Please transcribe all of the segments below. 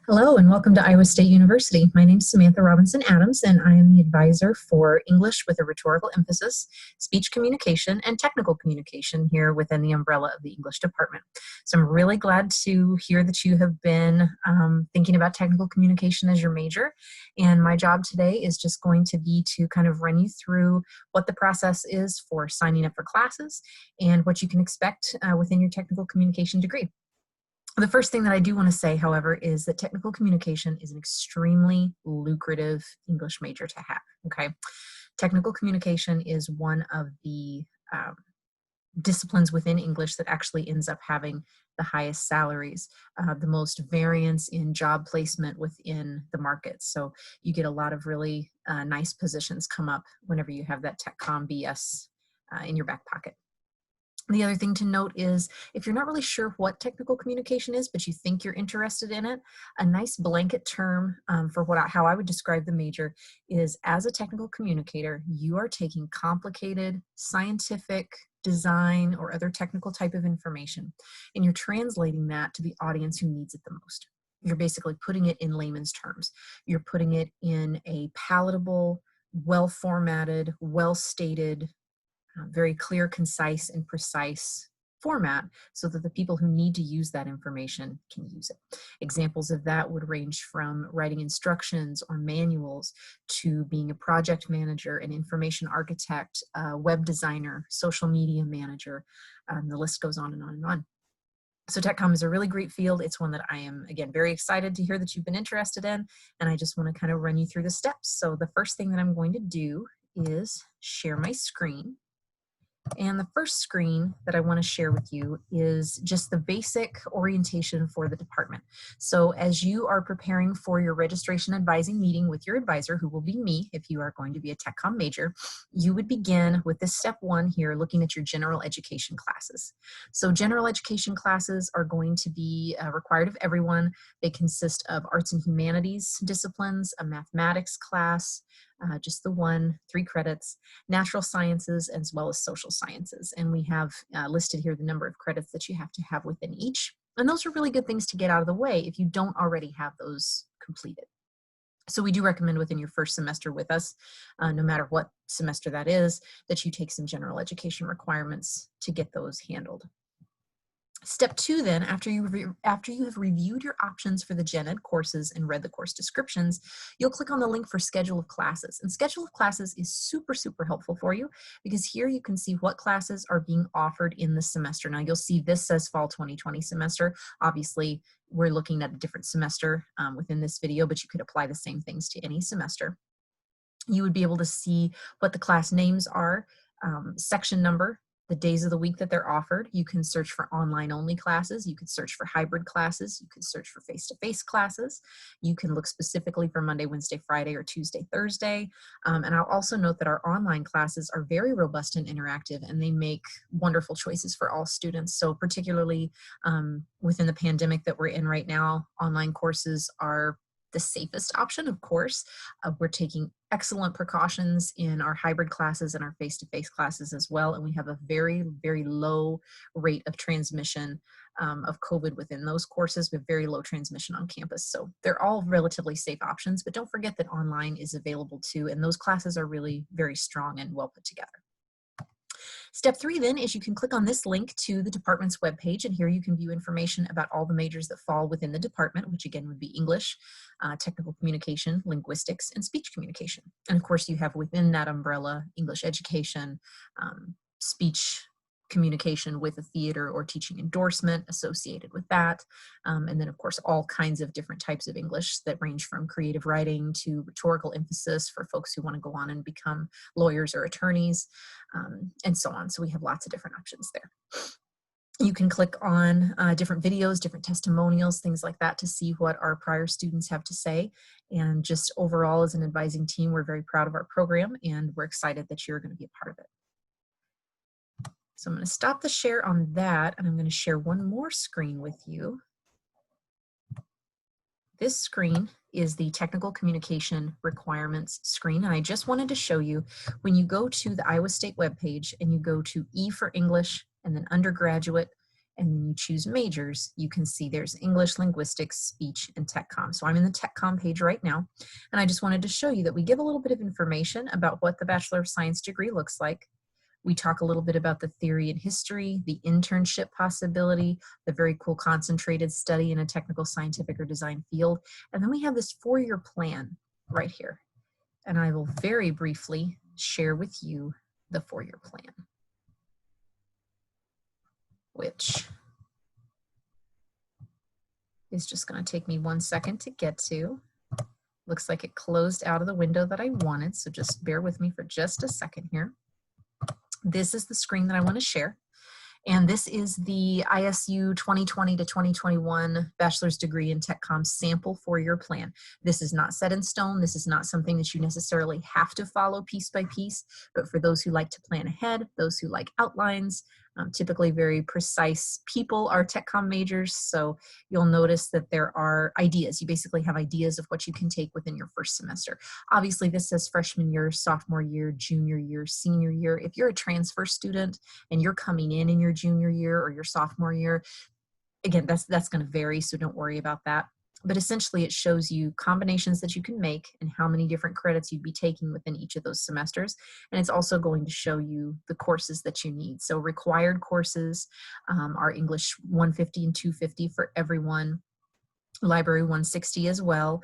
Hello and welcome to Iowa State University. My name is Samantha Robinson Adams and I am the advisor for English with a rhetorical emphasis, speech communication, and technical communication here within the umbrella of the English department. So I'm really glad to hear that you have been thinking about technical communication as your major. And my job today is just going to be to kind of run you through what the process is for signing up for classes and what you can expect within your technical communication degree. The first thing that I do want to say, however, is that technical communication is an extremely lucrative English major to have, okay? Technical communication is one of the disciplines within English that actually ends up having the highest salaries, the most variance in job placement within the market. So you get a lot of really nice positions come up whenever you have that Tech Com BS in your back pocket. The other thing to note is if you're not really sure what technical communication is, but you think you're interested in it, a nice blanket term for how I would describe the major is as a technical communicator, you are taking complicated scientific, design, or other technical type of information, and you're translating that to the audience who needs it the most. You're basically putting it in layman's terms. You're putting it in a palatable, well-formatted, well-stated, very clear, concise, and precise format so that the people who need to use that information can use it. Examples of that would range from writing instructions or manuals to being a project manager, an information architect, a web designer, social media manager. The list goes on and on and on. So TechCom is a really great field. It's one that I am, again, very excited to hear that you've been interested in, and I just want to kind of run you through the steps. So the first thing that I'm going to do is share my screen. And the first screen that I want to share with you is just the basic orientation for the department. So as you are preparing for your registration advising meeting with your advisor, who will be me if you are going to be a Tech Com major, you would begin with this step one here, looking at your general education classes. So general education classes are going to be required of everyone. They consist of arts and humanities disciplines, a mathematics class, just the one, 3 credits, natural sciences, as well as social sciences. And we have listed here the number of credits that you have to have within each. And those are really good things to get out of the way if you don't already have those completed. So we do recommend within your first semester with us, no matter what semester that is, that you take some general education requirements to get those handled. Step 2 then, after you have reviewed your options for the gen ed courses and read the course descriptions, you'll click on the link for schedule of classes. And schedule of classes is super, super helpful for you because here you can see what classes are being offered in the semester. Now you'll see this says fall 2020 semester. Obviously, we're looking at a different semester within this video, but you could apply the same things to any semester. You would be able to see what the class names are, section number, the days of the week that they're offered. You can search for online only classes. You could search for hybrid classes. You could search for face-to-face classes. You can look specifically for Monday, Wednesday, Friday, or Tuesday, Thursday. And I'll also note that our online classes are very robust and interactive, and they make wonderful choices for all students. So particularly within the pandemic that we're in right now, online courses are the safest option, of course. We're taking excellent precautions in our hybrid classes and our face-to-face classes as well, and we have a very, very low rate of transmission of COVID within those courses with very low transmission on campus. So they're all relatively safe options, but don't forget that online is available too, and those classes are really very strong and well put together. Step 3 then is you can click on this link to the department's webpage, and here you can view information about all the majors that fall within the department, which again would be English, technical communication, linguistics, and speech communication. And of course you have within that umbrella English education, speech communication with a theater or teaching endorsement associated with that. And then of course all kinds of different types of English that range from creative writing to rhetorical emphasis for folks who want to go on and become lawyers or attorneys, and so on. So we have lots of different options there. You can click on different videos, different testimonials, things like that to see what our prior students have to say. And just overall as an advising team, we're very proud of our program and we're excited that you're going to be a part of it. So I'm going to stop the share on that, and I'm going to share one more screen with you. This screen is the technical communication requirements screen, and I just wanted to show you when you go to the Iowa State webpage and you go to E for English and then undergraduate and then you choose majors, you can see there's English, linguistics, speech, and tech comm. So I'm in the tech comm page right now, and I just wanted to show you that we give a little bit of information about what the Bachelor of Science degree looks like. We talk a little bit about the theory and history, the internship possibility, the very cool concentrated study in a technical, scientific, or design field, and then we have this four-year plan right here. And I will very briefly share with you the four-year plan, which is just going to take me 1 second to get to. Looks like it closed out of the window that I wanted, so just bear with me for just a second here. This is the screen that I want to share. And this is the ISU 2020 to 2021 bachelor's degree in tech comm sample four-year plan. This is not set in stone. This is not something that you necessarily have to follow piece by piece, but for those who like to plan ahead, those who like outlines, typically very precise people are tech comm majors. So you'll notice that there are ideas. You basically have ideas of what you can take within your first semester. Obviously, this says freshman year, sophomore year, junior year, senior year. If you're a transfer student and you're coming in your junior year or your sophomore year, again, that's going to vary, so don't worry about that. But essentially, it shows you combinations that you can make and how many different credits you'd be taking within each of those semesters. And it's also going to show you the courses that you need. So required courses are English 150 and 250 for everyone. Library 160 as well.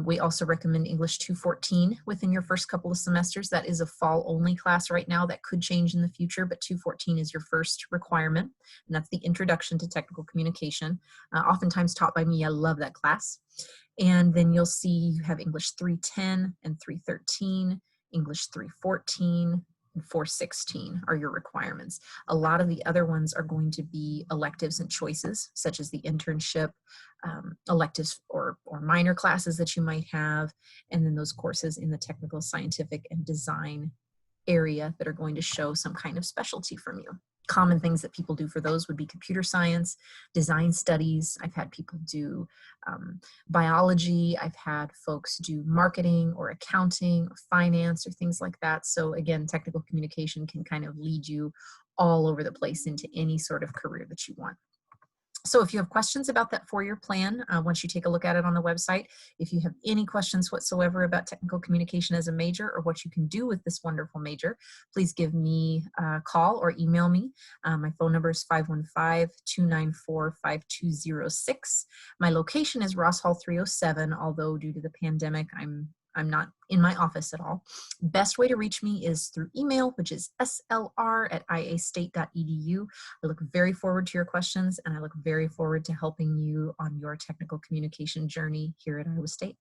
We also recommend English 214 within your first couple of semesters. That is a fall only class right now. That could change in the future, but 214 is your first requirement, and that's the Introduction to Technical Communication, oftentimes taught by me. I love that class. And then you'll see you have English 310 and 313, English 314, and 416 are your requirements. A lot of the other ones are going to be electives and choices, such as the internship, electives or minor classes that you might have, and then those courses in the technical, scientific, and design area that are going to show some kind of specialty from you. Common things that people do for those would be computer science, design studies. I've had people do biology. I've had folks do marketing or accounting or finance or things like that. So again, technical communication can kind of lead you all over the place into any sort of career that you want. So if you have questions about that four-year plan, once you take a look at it on the website, if you have any questions whatsoever about technical communication as a major or what you can do with this wonderful major, please give me a call or email me. My phone number is 515-294-5206. My location is Ross Hall 307, although due to the pandemic, I'm not in my office at all. Best way to reach me is through email, which is slr@iastate.edu. I look very forward to your questions, and I look very forward to helping you on your technical communication journey here at Iowa State.